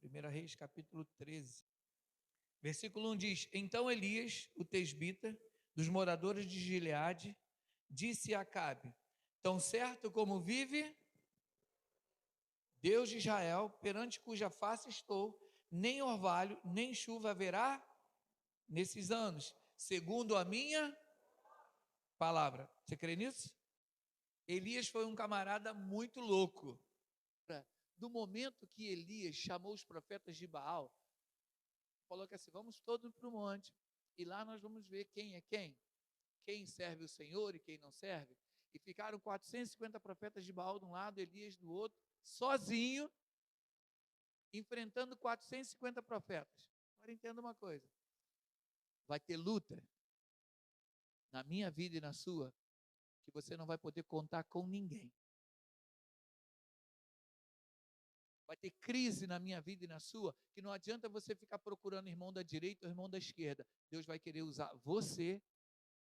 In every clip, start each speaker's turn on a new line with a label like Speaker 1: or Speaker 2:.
Speaker 1: 1 Reis, capítulo 13. Versículo 1 diz: Então Elias, o tesbita, dos moradores de Gileade, disse a Acabe: Tão certo como vive Deus de Israel, perante cuja face estou, nem orvalho, nem chuva haverá nesses anos, segundo a minha palavra. Você crê nisso? Elias foi um camarada muito louco. Do momento que Elias chamou os profetas de Baal, falou que assim: vamos todos para o monte, e lá nós vamos ver quem é quem serve o Senhor e quem não serve. E ficaram 450 profetas de Baal de um lado, Elias do outro, sozinho, enfrentando 450 profetas. Agora entenda uma coisa: vai ter luta na minha vida e na sua, que você não vai poder contar com ninguém. Vai ter crise na minha vida e na sua, que não adianta você ficar procurando irmão da direita ou irmão da esquerda. Deus vai querer usar você,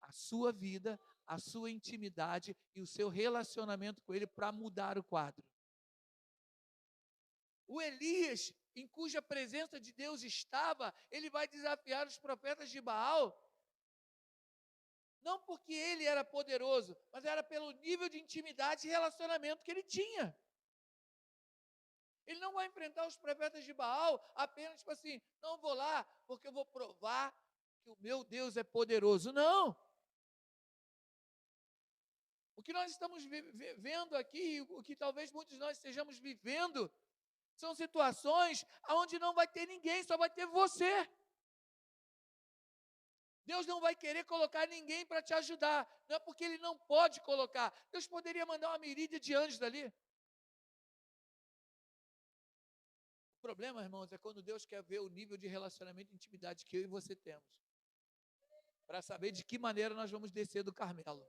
Speaker 1: a sua vida, a sua intimidade e o seu relacionamento com Ele para mudar o quadro. O Elias, em cuja presença de Deus estava, ele vai desafiar os profetas de Baal, não porque ele era poderoso, mas era pelo nível de intimidade e relacionamento que ele tinha. Ele não vai enfrentar os profetas de Baal apenas tipo assim: não vou lá porque eu vou provar que o meu Deus é poderoso. Não. O que nós estamos vendo aqui, o que talvez muitos de nós estejamos vivendo, são situações onde não vai ter ninguém, só vai ter você. Deus não vai querer colocar ninguém para te ajudar. Não é porque Ele não pode colocar. Deus poderia mandar uma miríade de anjos dali. O problema, irmãos, é quando Deus quer ver o nível de relacionamento e intimidade que eu e você temos, para saber de que maneira nós vamos descer do Carmelo.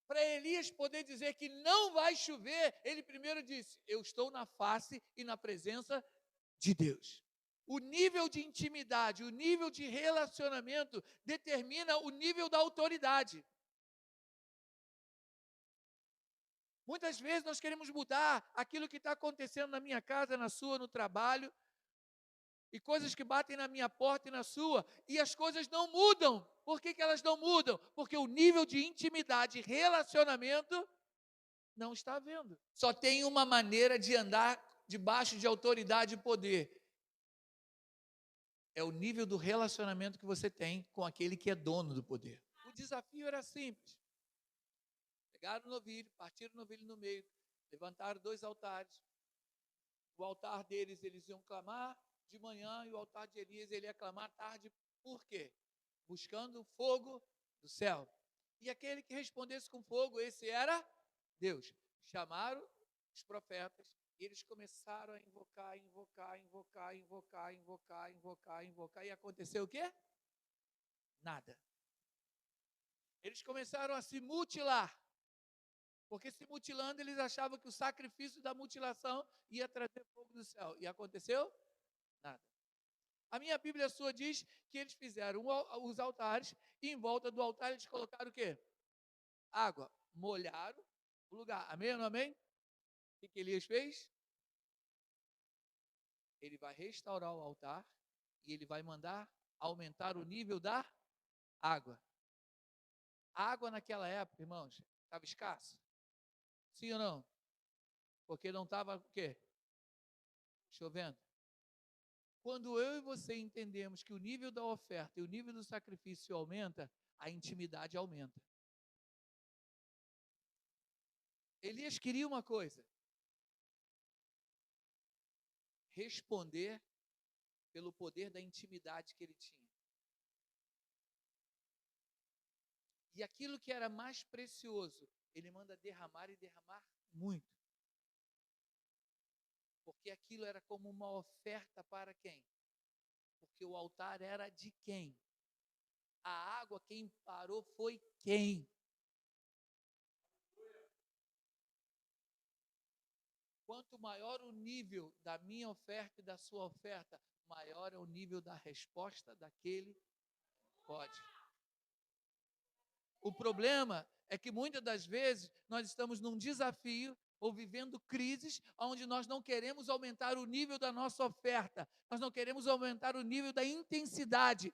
Speaker 1: Para Elias poder dizer que não vai chover, ele primeiro disse: eu estou na face e na presença de Deus. O nível de intimidade, o nível de relacionamento determina o nível da autoridade. Muitas vezes nós queremos mudar aquilo que está acontecendo na minha casa, na sua, no trabalho, e coisas que batem na minha porta e na sua, e as coisas não mudam. Por que elas não mudam? Porque o nível de intimidade e relacionamento não está havendo. Só tem uma maneira de andar debaixo de autoridade e poder. É o nível do relacionamento que você tem com aquele que é dono do poder. O desafio era simples. Pegaram o novilho, partiram o novilho no meio, levantaram 2 altares. O altar deles, eles iam clamar de manhã, e o altar de Elias, ele ia clamar tarde. Por quê? Buscando o fogo do céu. E aquele que respondesse com fogo, esse era Deus. Chamaram os profetas, e eles começaram a invocar, e aconteceu o quê? Nada. Eles começaram a se mutilar, porque se mutilando eles achavam que o sacrifício da mutilação ia trazer fogo do céu. E aconteceu? Nada. A minha Bíblia sua diz que eles fizeram os altares, e em volta do altar eles colocaram o quê? Água. Molharam o lugar. Amém ou não amém? O que Elias fez? Ele vai restaurar o altar e ele vai mandar aumentar o nível da água. A água naquela época, irmãos, estava escassa? Sim ou não? Porque não estava o quê? Chovendo. Quando eu e você entendemos que o nível da oferta e o nível do sacrifício aumenta, a intimidade aumenta. Elias queria uma coisa: responder pelo poder da intimidade que ele tinha. E aquilo que era mais precioso, ele manda derramar, e derramar muito. Porque aquilo era como uma oferta para quem? Porque o altar era de quem? A água, quem parou foi quem? Quanto maior o nível da minha oferta e da sua oferta, maior é o nível da resposta daquele que pode. O problema é que muitas das vezes nós estamos num desafio, ou vivendo crises onde nós não queremos aumentar o nível da nossa oferta, nós não queremos aumentar o nível da intensidade.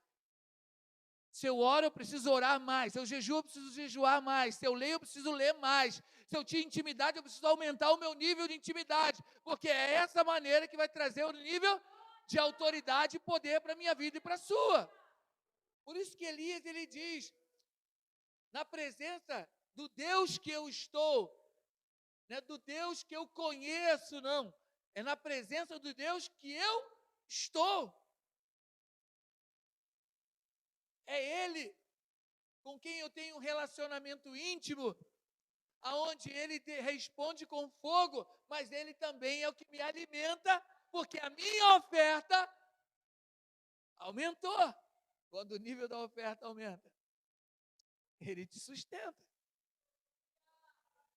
Speaker 1: Se eu oro, eu preciso orar mais. Se eu jejuo, eu preciso jejuar mais. Se eu leio, eu preciso ler mais. Se eu tinha intimidade, eu preciso aumentar o meu nível de intimidade, porque é essa maneira que vai trazer o nível de autoridade e poder para a minha vida e para a sua. Por isso que Elias, ele diz, na presença do Deus que eu estou, não é do Deus que eu conheço, não. É na presença do Deus que eu estou. É Ele com quem eu tenho um relacionamento íntimo, aonde Ele responde com fogo, mas Ele também é o que me alimenta, porque a minha oferta aumentou. Quando o nível da oferta aumenta, Ele te sustenta.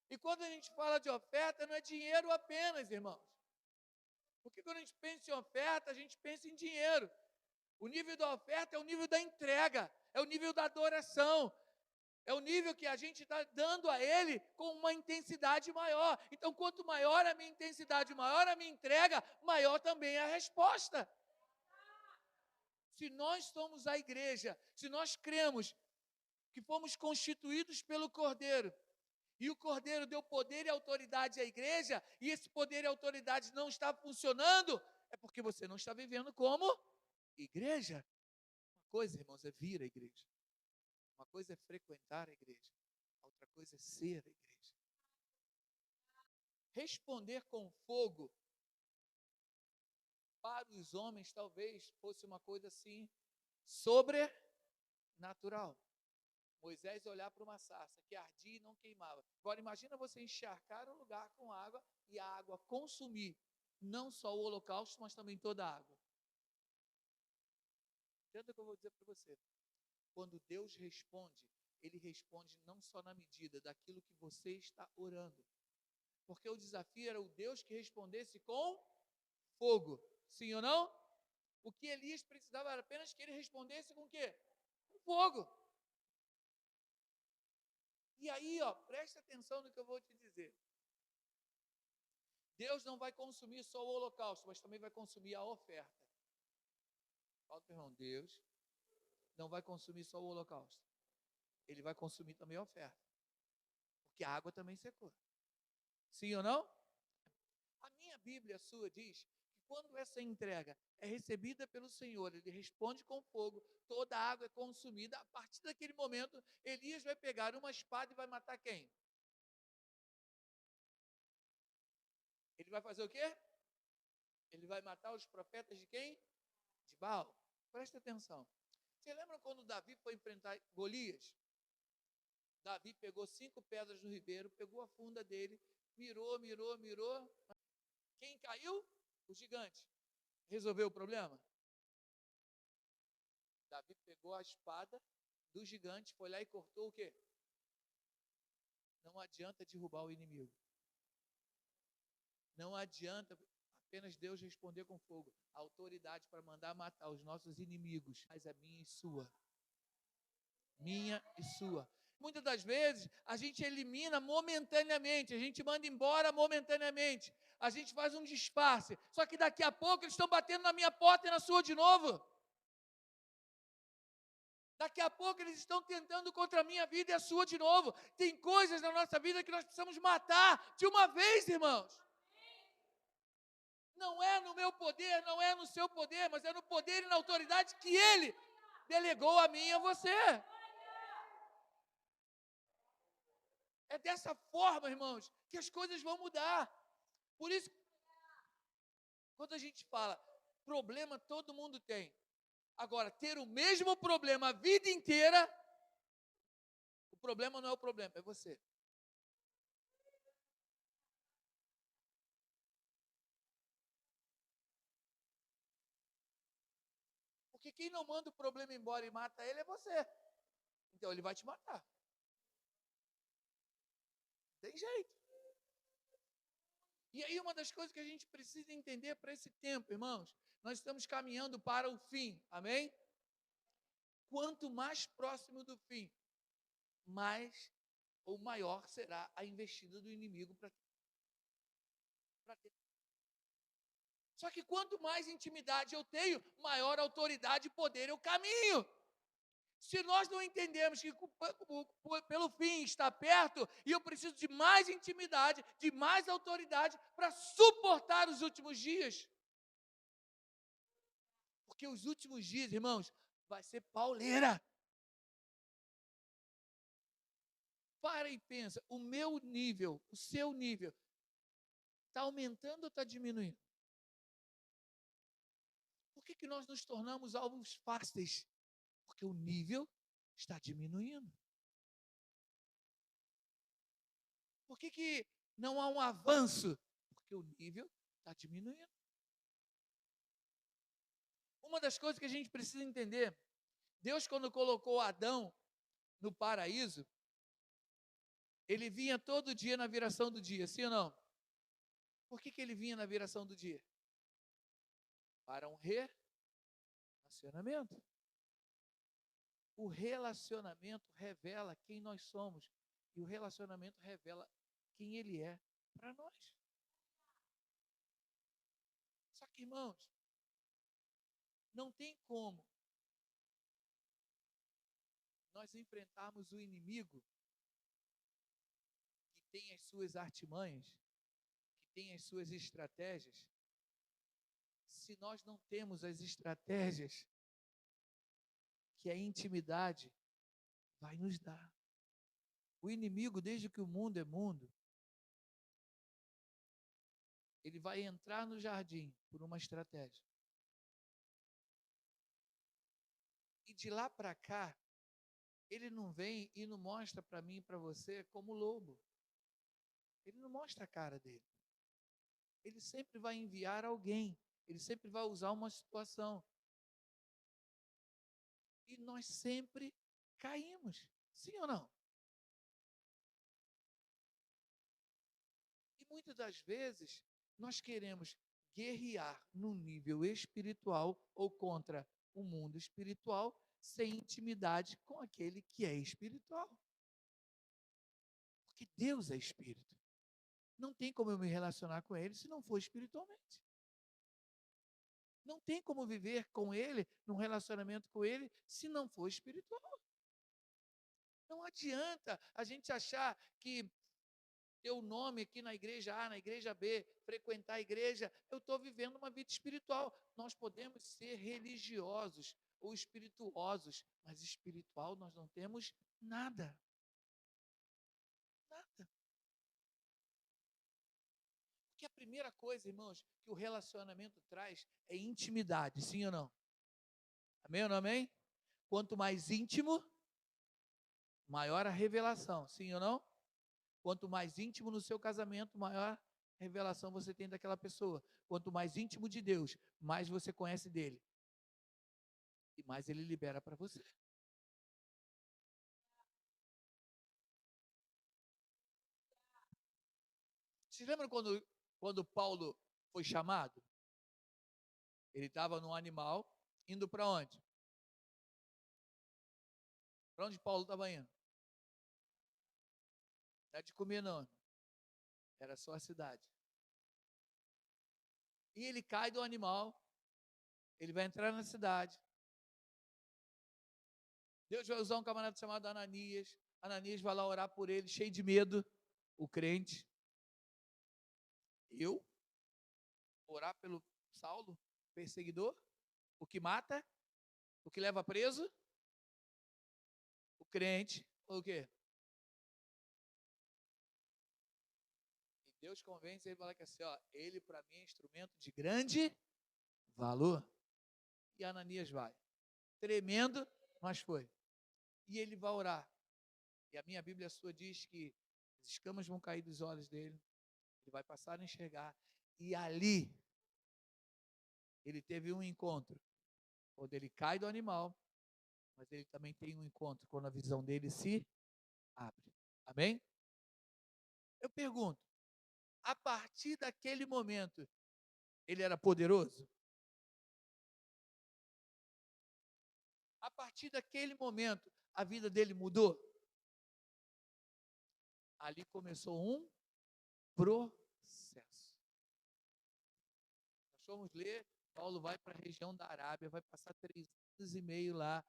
Speaker 1: E quando a gente fala de oferta, não é dinheiro apenas, irmãos. Porque quando a gente pensa em oferta, a gente pensa em dinheiro. O nível da oferta é o nível da entrega, é o nível da adoração, é o nível que a gente está dando a Ele com uma intensidade maior. Então, quanto maior a minha intensidade, maior a minha entrega, maior também é a resposta. Se nós somos a igreja, se nós cremos que fomos constituídos pelo Cordeiro, e o Cordeiro deu poder e autoridade à igreja, e esse poder e autoridade não está funcionando, é porque você não está vivendo como igreja. Uma coisa, irmãos, é vir à igreja. Uma coisa é frequentar a igreja. Outra coisa é ser a igreja. Responder com fogo para os homens talvez fosse uma coisa assim sobrenatural. Moisés olhar para uma sarça que ardia e não queimava. Agora imagina você encharcar um lugar com água e a água consumir não só o holocausto, mas também toda a água. Entenda o que eu vou dizer para você. Quando Deus responde, Ele responde não só na medida daquilo que você está orando. Porque o desafio era o Deus que respondesse com fogo. Sim ou não? O que Elias precisava era apenas que ele respondesse com o quê? Com fogo. E aí, preste atenção no que eu vou te dizer. Deus não vai consumir só o holocausto, mas também vai consumir a oferta. Fala para o irmão, Deus não vai consumir só o holocausto. Ele vai consumir também a oferta. Porque a água também secou. Sim ou não? A minha Bíblia, a sua, diz que quando essa entrega é recebida pelo Senhor, Ele responde com fogo, toda a água é consumida. A partir daquele momento, Elias vai pegar uma espada e vai matar quem? Ele vai fazer o quê? Ele vai matar os profetas de quem? De Baal. Presta atenção. Você lembra quando Davi foi enfrentar Golias? Davi pegou 5 pedras no ribeiro, pegou a funda dele, mirou. Quem caiu? O gigante. Resolveu o problema? Davi pegou a espada do gigante, foi lá e cortou o quê? Não adianta derrubar o inimigo. Não adianta apenas Deus responder com fogo. A autoridade para mandar matar os nossos inimigos, mas é minha e sua. Minha e sua. Muitas das vezes, a gente elimina momentaneamente, a gente manda embora momentaneamente, a gente faz um disfarce, só que daqui a pouco eles estão batendo na minha porta e na sua de novo. Daqui a pouco eles estão tentando contra a minha vida e a sua de novo. Tem coisas na nossa vida que nós precisamos matar de uma vez, irmãos. Não é no meu poder, não é no seu poder, mas é no poder e na autoridade que Ele delegou a mim e a você. É dessa forma, irmãos, que as coisas vão mudar. Por isso, quando a gente fala, problema todo mundo tem. Agora, ter o mesmo problema a vida inteira, o problema não é o problema, é você. Porque quem não manda o problema embora e mata ele é você. Então ele vai te matar. Tem jeito. E aí uma das coisas que a gente precisa entender para esse tempo, irmãos, nós estamos caminhando para o fim, amém? Quanto mais próximo do fim, mais ou maior será a investida do inimigo para Só que quanto mais intimidade eu tenho, maior autoridade e poder eu caminho. Se nós não entendemos que pelo fim está perto e eu preciso de mais intimidade, de mais autoridade para suportar os últimos dias. Porque os últimos dias, irmãos, vai ser pauleira. Para e pensa, o meu nível, o seu nível, está aumentando ou está diminuindo? Por que nós nos tornamos alvos fáceis? Porque o nível está diminuindo. Por que não há um avanço? Porque o nível está diminuindo. Uma das coisas que a gente precisa entender, Deus, quando colocou Adão no paraíso, ele vinha todo dia na viração do dia, sim ou não? Por que ele vinha na viração do dia? Para um relacionamento. O relacionamento revela quem nós somos. E o relacionamento revela quem Ele é para nós. Só que, irmãos, não tem como nós enfrentarmos o inimigo que tem as suas artimanhas, que tem as suas estratégias, se nós não temos as estratégias que a intimidade vai nos dar. O inimigo, desde que o mundo é mundo, ele vai entrar no jardim por uma estratégia. E de lá para cá, ele não vem e não mostra para mim e para você como lobo. Ele não mostra a cara dele. Ele sempre vai enviar alguém. Ele sempre vai usar uma situação. E nós sempre caímos. Sim ou não? E muitas das vezes, nós queremos guerrear no nível espiritual ou contra o mundo espiritual sem intimidade com aquele que é espiritual. Porque Deus é espírito. Não tem como eu me relacionar com Ele se não for espiritualmente. Não tem como viver com Ele, num relacionamento com Ele, se não for espiritual. Não adianta a gente achar que ter o nome aqui na igreja A, na igreja B, frequentar a igreja, eu estou vivendo uma vida espiritual. Nós podemos ser religiosos ou espirituosos, mas espiritual nós não temos nada. Nada. Porque a primeira coisa, irmãos, que o relacionamento traz é intimidade, sim ou não? Amém ou não amém? Quanto mais íntimo, maior a revelação, sim ou não? Quanto mais íntimo no seu casamento, maior revelação você tem daquela pessoa. Quanto mais íntimo de Deus, mais você conhece dele. E mais ele libera para você. Você lembra quando Paulo foi chamado? Ele estava num animal, indo para onde? Para onde Paulo estava indo? Não é de comer não. Era só a cidade. E ele cai do animal, ele vai entrar na cidade. Deus vai usar um camarada chamado Ananias. Ananias vai lá orar por ele, cheio de medo, o crente. Eu? Orar pelo Saulo, perseguidor? O que mata? O que leva preso? O crente? Ou o quê? E Deus convence ele e fala que assim, ó, ele para mim é instrumento de grande valor. E Ananias vai. Tremendo, mas foi. E ele vai orar. E a minha Bíblia sua diz que as escamas vão cair dos olhos dele. Ele vai passar a enxergar. E ali, ele teve um encontro. Quando ele cai do animal, mas ele também tem um encontro quando a visão dele se abre. Amém? Eu pergunto, a partir daquele momento, ele era poderoso? A partir daquele momento, a vida dele mudou? Ali começou um processo. vamos ler, Paulo vai para a região da Arábia, vai passar 3 anos e meio lá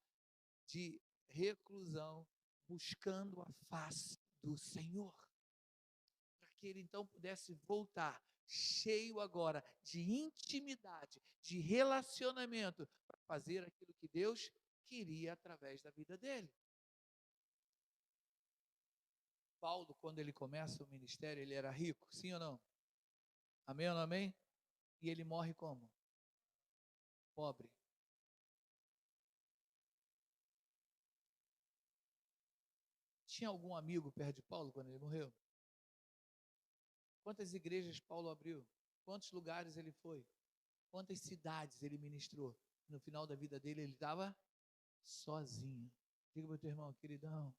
Speaker 1: de reclusão, buscando a face do Senhor, para que ele então pudesse voltar, cheio agora de intimidade, de relacionamento, para fazer aquilo que Deus queria através da vida dele. Paulo, quando ele começa o ministério, ele era rico, sim ou não? Amém ou não amém? E ele morre como? Pobre. Tinha algum amigo perto de Paulo quando ele morreu? Quantas igrejas Paulo abriu? Quantos lugares ele foi? Quantas cidades ele ministrou? No final da vida dele, ele estava sozinho. Diga para o teu irmão, queridão,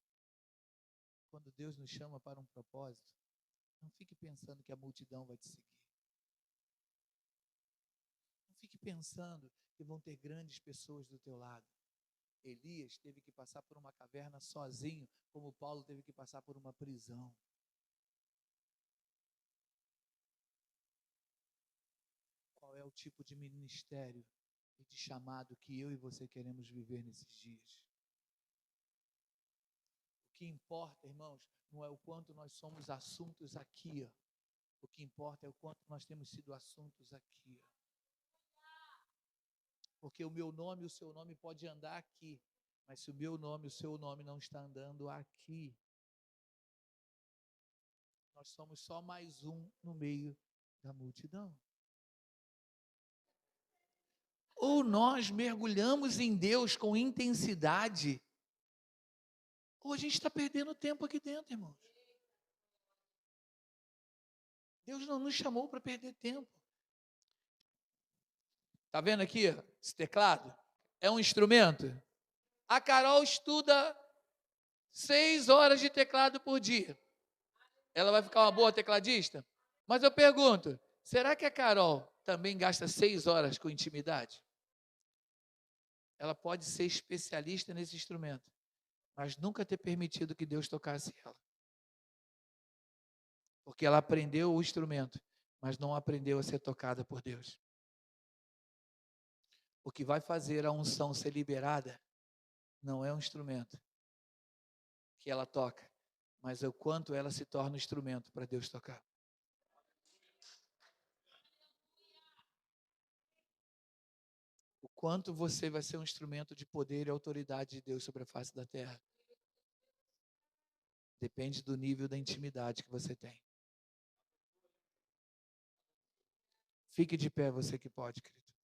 Speaker 1: quando Deus nos chama para um propósito, não fique pensando que a multidão vai te seguir. Não fique pensando que vão ter grandes pessoas do teu lado. Elias teve que passar por uma caverna sozinho, como Paulo teve que passar por uma prisão. Qual é o tipo de ministério e de chamado que eu e você queremos viver nesses dias? O que importa, irmãos, não é o quanto nós somos assuntos aqui, ó. O que importa é o quanto nós temos sido assuntos aqui, ó. Porque o meu nome e o seu nome pode andar aqui, mas se o meu nome e o seu nome não está andando aqui, nós somos só mais um no meio da multidão. Ou nós mergulhamos em Deus com intensidade, ou a gente está perdendo tempo aqui dentro, irmãos. Deus não nos chamou para perder tempo. Está vendo aqui esse teclado? É um instrumento. A Carol estuda 6 horas de teclado por dia. Ela vai ficar uma boa tecladista? Mas eu pergunto, será que a Carol também gasta 6 horas com intimidade? Ela pode ser especialista nesse instrumento, mas nunca ter permitido que Deus tocasse ela. Porque ela aprendeu o instrumento, mas não aprendeu a ser tocada por Deus. O que vai fazer a unção ser liberada não é um instrumento que ela toca, mas é o quanto ela se torna um instrumento para Deus tocar. O quanto você vai ser um instrumento de poder e autoridade de Deus sobre a face da terra. Depende do nível da intimidade que você tem. Fique de pé, você que pode, querido.